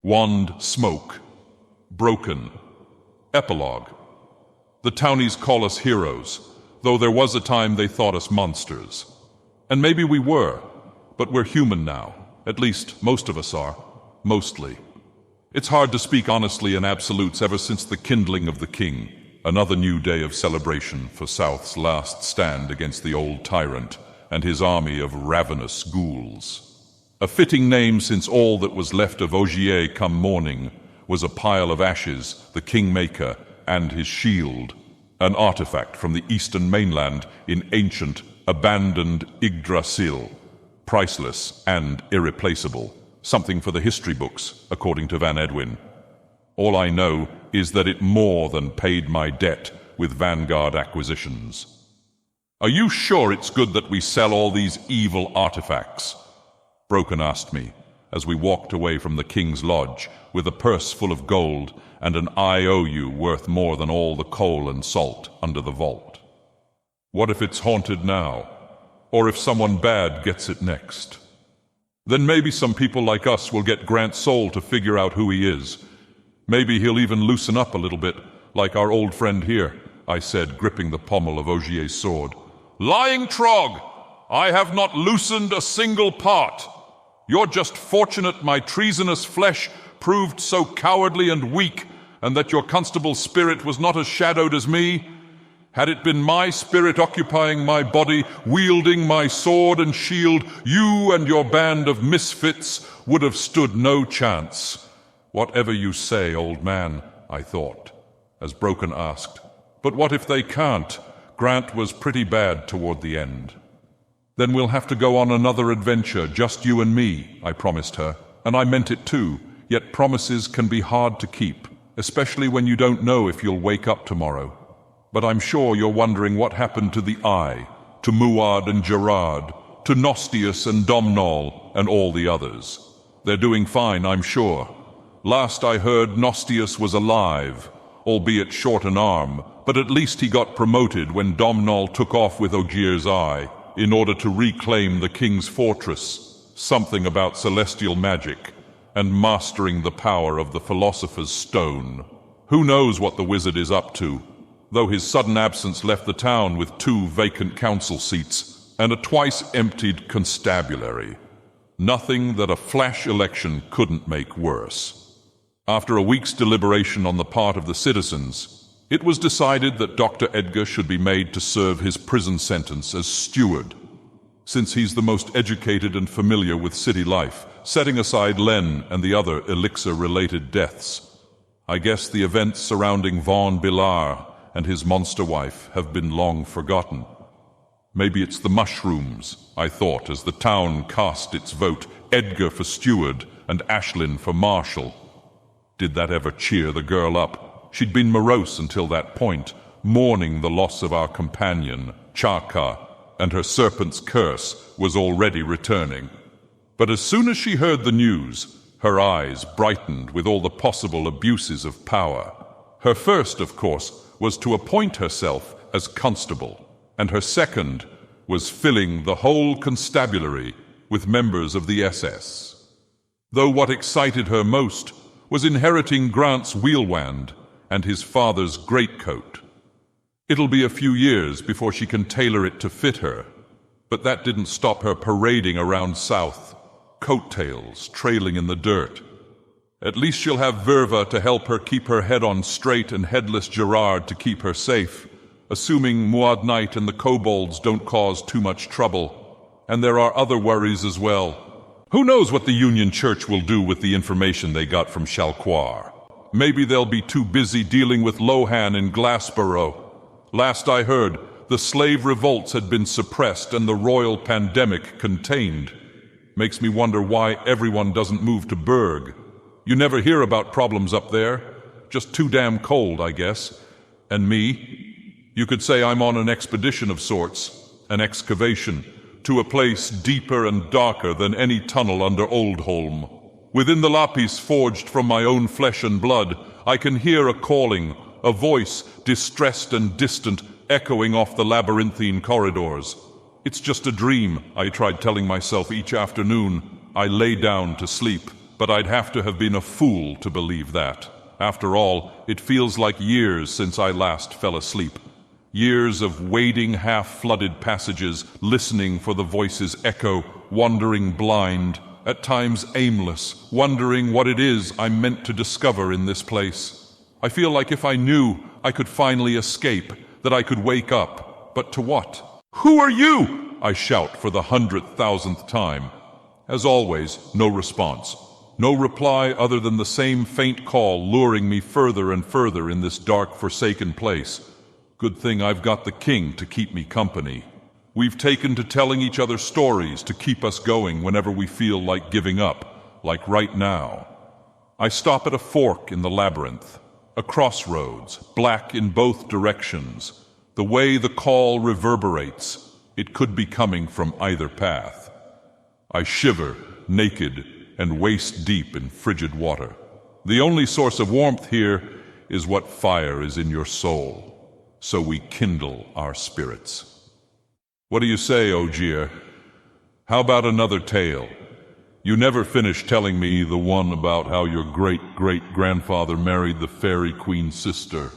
Wand smoke. Broken. Epilogue. The townies call us heroes, though there was a time they thought us monsters. And maybe we were, but we're human now. At least, most of us are. Mostly. It's hard to speak honestly in absolutes ever since the kindling of the king. Another new day of celebration for South's last stand against the old tyrant and his army of ravenous ghouls. A fitting name, since all that was left of Ogier come morning was a pile of ashes, the Kingmaker, and his shield, an artifact from the eastern mainland in ancient, abandoned Yggdrasil, priceless and irreplaceable, something for the history books, according to Van Edwin. All I know is that it more than paid my debt with Vanguard acquisitions. Are you sure it's good that we sell all these evil artifacts? Broken asked me, as we walked away from the king's lodge with a purse full of gold and an IOU worth more than all the coal and salt under the vault. What if it's haunted now? Or if someone bad gets it next? Then maybe some people like us will get Grant's soul to figure out who he is. Maybe he'll even loosen up a little bit, like our old friend here, I said, gripping the pommel of Ogier's sword. Lying trog! I have not loosened a single part. You're just fortunate my treasonous flesh proved so cowardly and weak, and that your constable's spirit was not as shadowed as me. Had it been my spirit occupying my body, wielding my sword and shield, you and your band of misfits would have stood no chance. Whatever you say, old man, I thought, as Broken asked. But what if they can't? Grant was pretty bad toward the end. Then we'll have to go on another adventure, just you and me, I promised her. And I meant it too, yet promises can be hard to keep, especially when you don't know if you'll wake up tomorrow. But I'm sure you're wondering what happened to the Eye, to Muad and Gerard, to Nostius and Domnall, and all the others. They're doing fine, I'm sure. Last I heard, Nostius was alive, albeit short an arm, but at least he got promoted when Domnall took off with Ogier's eye, in order to reclaim the king's fortress, something about celestial magic, and mastering the power of the philosopher's stone. Who knows what the wizard is up to, though his sudden absence left the town with 2 vacant council seats and a twice-emptied constabulary. Nothing that a flash election couldn't make worse. After a week's deliberation on the part of the citizens, it was decided that Dr. Edgar should be made to serve his prison sentence as steward, since he's the most educated and familiar with city life, setting aside Len and the other elixir-related deaths. I guess the events surrounding Vaughn Bilar and his monster wife have been long forgotten. Maybe it's the mushrooms, I thought, as the town cast its vote, Edgar for steward and Ashlyn for marshal. Did that ever cheer the girl up? She'd been morose until that point, mourning the loss of our companion, Chaka, and her serpent's curse was already returning. But as soon as she heard the news, her eyes brightened with all the possible abuses of power. Her first, of course, was to appoint herself as constable, and her second was filling the whole constabulary with members of the SS. Though what excited her most was inheriting Grant's wheelwand and his father's greatcoat. It'll be a few years before she can tailor it to fit her, but that didn't stop her parading around South, coattails trailing in the dirt. At least she'll have Verva to help her keep her head on straight and headless Gerard to keep her safe, assuming Muad Knight and the kobolds don't cause too much trouble. And there are other worries as well. Who knows what the Union Church will do with the information they got from Shalquar? Maybe they'll be too busy dealing with Lohan in Glassborough. Last I heard, the slave revolts had been suppressed and the royal pandemic contained. Makes me wonder why everyone doesn't move to Berg. You never hear about problems up there. Just too damn cold, I guess. And me? You could say I'm on an expedition of sorts, an excavation, to a place deeper and darker than any tunnel under Oldholm. Within the lapis forged from my own flesh and blood, I can hear a calling, a voice, distressed and distant, echoing off the labyrinthine corridors. It's just a dream, I tried telling myself each afternoon. I lay down to sleep, but I'd have to have been a fool to believe that. After all, it feels like years since I last fell asleep. Years of wading half-flooded passages, listening for the voices echo, wandering blind, at times aimless, wondering what it is I'm meant to discover in this place. I feel like if I knew, I could finally escape, that I could wake up. But to what? "Who are you?" I shout for the 100,000th time. As always, no response. No reply other than the same faint call luring me further and further in this dark, forsaken place. Good thing I've got the king to keep me company. We've taken to telling each other stories to keep us going whenever we feel like giving up, like right now. I stop at a fork in the labyrinth, a crossroads, black in both directions. The way the call reverberates, it could be coming from either path. I shiver, naked, and waist-deep in frigid water. The only source of warmth here is what fire is in your soul, so we kindle our spirits. What do you say, Ogier? How about another tale? You never finished telling me the one about how your great-great-grandfather married the fairy queen's sister.